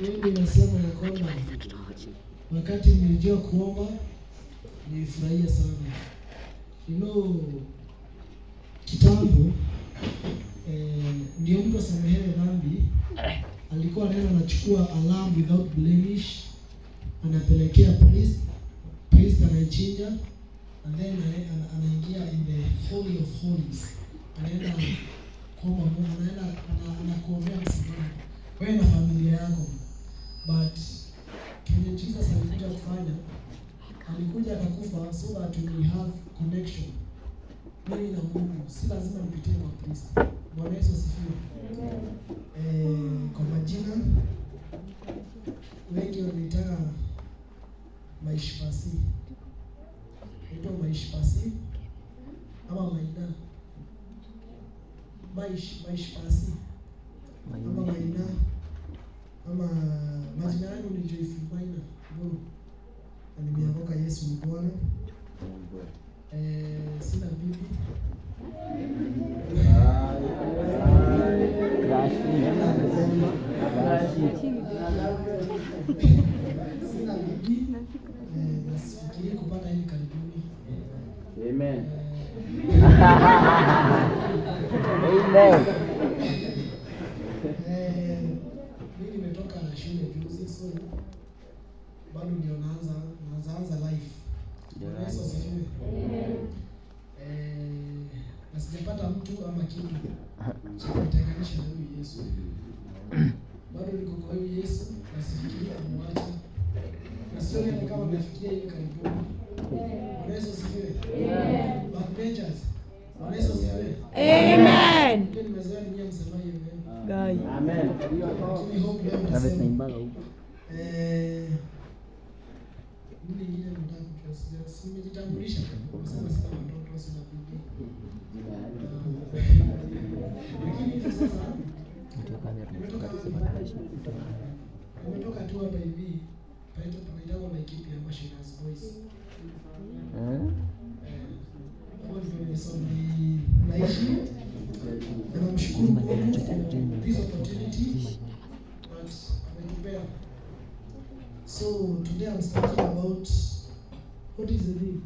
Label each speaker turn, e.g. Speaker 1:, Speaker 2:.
Speaker 1: Mimi nasema ya kwamba wakati nilijua kuomba nilifurahia sana. Kitambo ndio mtu asamehewe dhambi, alikuwa anaenda anachukua a lamb without blemish, anapelekea priest anaichinja, and then anaingia in the holy of holies, anaenda kuomba Mungu, anakuombea msamaha wewe na familia yako. But kile Jesus alikuja kufanya, alikuja akakufa so that we have connection mimi na Mungu. Si lazima nipitie kwa priest. Bwana Yesu asifiwe. Kwa majina wengi wanitaka Maishpasi. Ndio Maishpasi ama Maina. Maishpasi ama Maina ama majina yangu ni Joyful Maina. Na nimeokoka, Yesu ni Bwana. Sina bibi. Sina bibi. Nasifikiria kupata hivi karibuni.
Speaker 2: Amen.
Speaker 1: Amen. Mimi nimetoka shule juzi, so bado ndio naanza life. Yesu asifiwe. Na sijapata mtu ama kitu cha kutenganisha na huyu Yesu. Bado niko kwa huyu Yesu, nasifikiria kumwacha. Na sio ni kama nafikiria hivi karibuni. Yesu asifiwe. Backbenchers. Yesu asifiwe. Amen. Ndio nimezoea ninyi msemaji wewe.
Speaker 2: Amen.
Speaker 1: Mimi nyingine nataka kusikia. Simejitambulisha kwa sababu sina watoto, sina bibi. Lakini sasa nimetoka tu hapa hivi. Panaitwa Laikipia ama Shiraz Boys. Hapo ndio nimesoma naishi. Na namshukuru Mungu for this opportunity that amenipea. So today I'm speaking about what is the name?